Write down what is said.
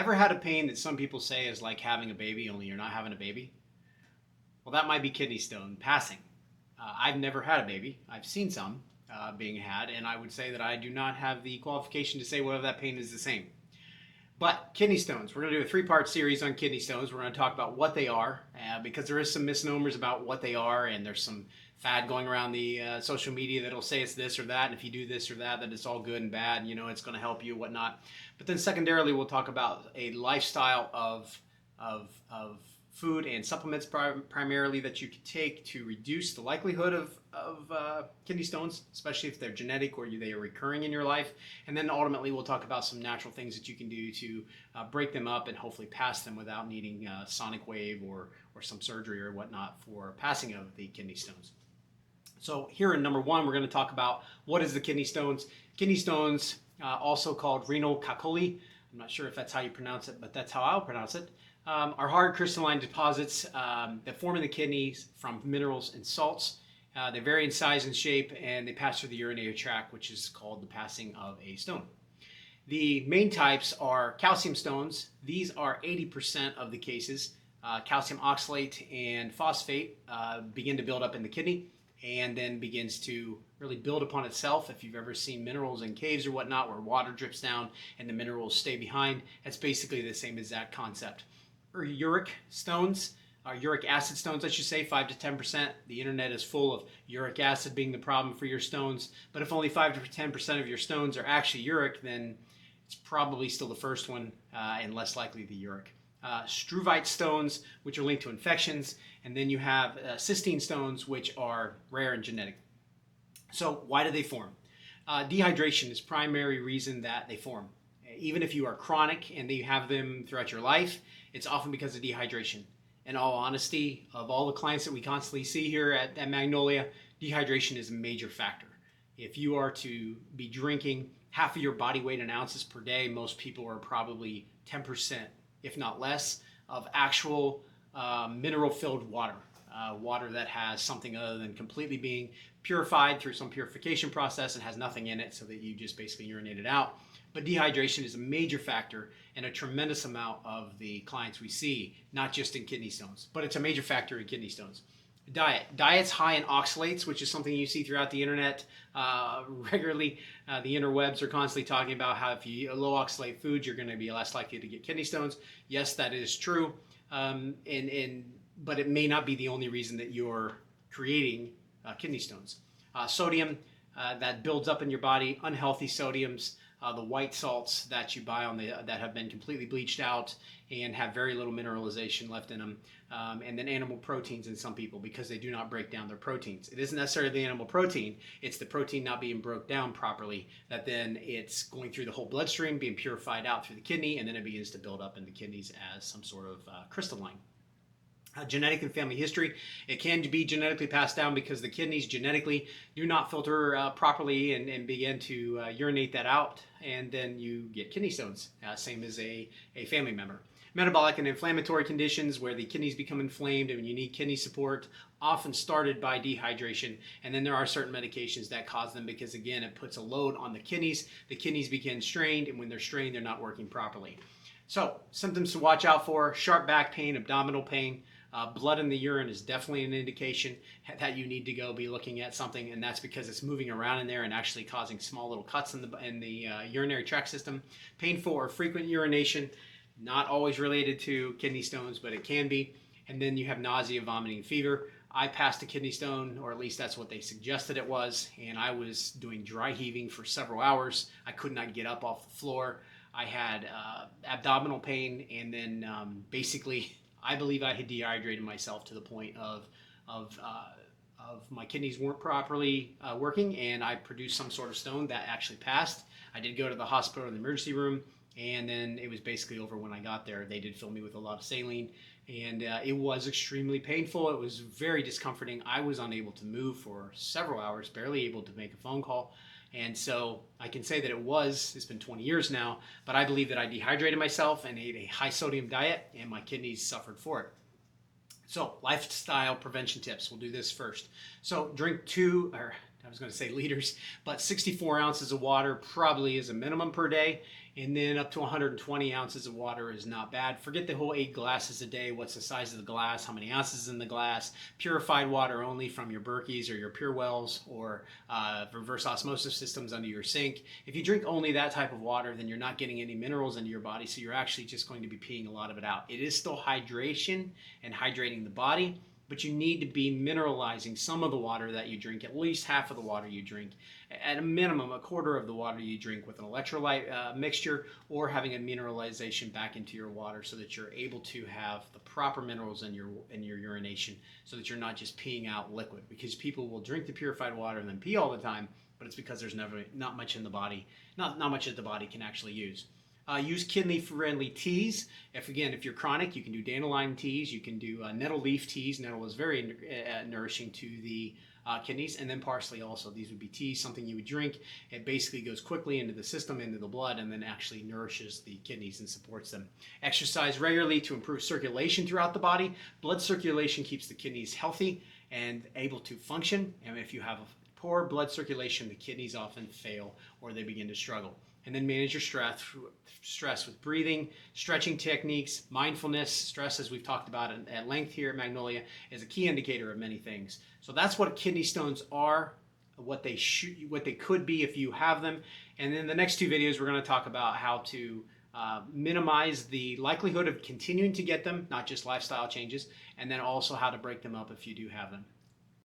Ever had a pain that some people say is like having a baby, only you're not having a baby? Well, that might be kidney stone passing. I've never had a baby. I've seen some being had, and I would say that I do not have the qualification to say whether that pain is the same. But kidney stones, we're going to do a three-part series on kidney stones. We're going to talk about what they are, because there is some misnomers about what they are, and there's some fad going around the social media that'll say it's this or that, and if you do this or that, that it's all good and bad, you know, it's going to help you, whatnot. But then secondarily, we'll talk about a lifestyle of food and supplements primarily that you can take to reduce the likelihood of kidney stones, especially if they're genetic or they are recurring in your life. And then ultimately we'll talk about some natural things that you can do to break them up and hopefully pass them without needing sonic wave or some surgery or whatnot for passing of the kidney stones. So here in number one, we're going to talk about what is the kidney stones. Kidney stones, also called renal calculi. I'm not sure if that's how you pronounce it, but that's how I'll pronounce it. Are hard crystalline deposits that form in the kidneys from minerals and salts. They vary in size and shape, and they pass through the urinary tract, which is called the passing of a stone. The main types are calcium stones. These are 80% of the cases. Calcium oxalate and phosphate begin to build up in the kidney and then begins to really build upon itself. If you've ever seen minerals in caves or whatnot where water drips down and the minerals stay behind, that's basically the same as that concept. Or uric stones, or uric acid stones, I should say, 5 to 10%. The internet is full of uric acid being the problem for your stones, but if only 5 to 10% of your stones are actually uric, then it's probably still the first one and less likely the uric. Struvite stones, which are linked to infections, and then you have cystine stones, which are rare and genetic. So why do they form? Dehydration is primary reason that they form. Even if you are chronic and you have them throughout your life, it's often because of dehydration. In all honesty, of all the clients that we constantly see here at Magnolia, dehydration is a major factor. If you are to be drinking half of your body weight in ounces per day, most people are probably 10%, if not less, of actual mineral-filled water. Water that has something other than completely being purified through some purification process and has nothing in it so that you just basically urinate it out. But dehydration is a major factor in a tremendous amount of the clients we see, not just in kidney stones, but it's a major factor in kidney stones. Diet's high in oxalates, which is something you see throughout the internet regularly. The interwebs are constantly talking about how if you eat low oxalate foods, you're going to be less likely to get kidney stones. Yes, that is true, but it may not be the only reason that you're creating kidney stones. Sodium that builds up in your body, unhealthy sodiums, the white salts that you buy that have been completely bleached out and have very little mineralization left in them, and then animal proteins in some people because they do not break down their proteins. It isn't necessarily the animal protein, it's the protein not being broke down properly that then it's going through the whole bloodstream, being purified out through the kidney, and then it begins to build up in the kidneys as some sort of crystalline. Genetic and family history. It can be genetically passed down because the kidneys genetically do not filter properly and begin to urinate that out, and then you get kidney stones, same as a family member. Metabolic and inflammatory conditions where the kidneys become inflamed and you need kidney support, often started by dehydration, and then there are certain medications that cause them because again it puts a load on the kidneys begin strained, and when they're strained they're not working properly. So symptoms to watch out for: sharp back pain, abdominal pain. Blood in the urine is definitely an indication that you need to go be looking at something, and that's because it's moving around in there and actually causing small little cuts in the urinary tract system. Painful or frequent urination, not always related to kidney stones, but it can be. And then you have nausea, vomiting, fever. I passed a kidney stone, or at least that's what they suggested it was, and I was doing dry heaving for several hours. I could not get up off the floor. I had abdominal pain, and then basically I believe I had dehydrated myself to the point of my kidneys weren't properly working, and I produced some sort of stone that actually passed. I did go to the hospital in the emergency room, and then it was basically over when I got there. They did fill me with a lot of saline, and it was extremely painful. It was very discomforting. I was unable to move for several hours, barely able to make a phone call. And so I can say that it's been 20 years now, but I believe that I dehydrated myself and ate a high sodium diet, and my kidneys suffered for it. So lifestyle prevention tips, we'll do this first. So drink liters, but 64 ounces of water probably is a minimum per day. And then up to 120 ounces of water is not bad. Forget the whole 8 glasses a day. What's the size of the glass? How many ounces in the glass? Purified water only from your Berkeys or your Pure Wells or reverse osmosis systems under your sink. If you drink only that type of water, then you're not getting any minerals into your body, so you're actually just going to be peeing a lot of it out. It is still hydration and hydrating the body, but you need to be mineralizing some of the water that you drink, at least half of the water you drink, at a minimum a quarter of the water you drink with an electrolyte mixture, or having a mineralization back into your water so that you're able to have the proper minerals in your urination, so that you're not just peeing out liquid. Because people will drink the purified water and then pee all the time, but it's because there's not much in the body, not much that the body can actually use. Use kidney-friendly teas. If you're chronic, you can do dandelion teas. You can do nettle leaf teas. Nettle is very nourishing to the kidneys, and then parsley also. These would be teas, something you would drink. It basically goes quickly into the system, into the blood, and then actually nourishes the kidneys and supports them. Exercise regularly to improve circulation throughout the body. Blood circulation keeps the kidneys healthy and able to function. And if you have poor blood circulation, the kidneys often fail or they begin to struggle. And then manage your stress with breathing, stretching techniques, mindfulness. Stress, as we've talked about at length here at Magnolia, is a key indicator of many things. So that's what kidney stones are, what they could be if you have them. And in the next 2 videos, we're going to talk about how to minimize the likelihood of continuing to get them, not just lifestyle changes, and then also how to break them up if you do have them.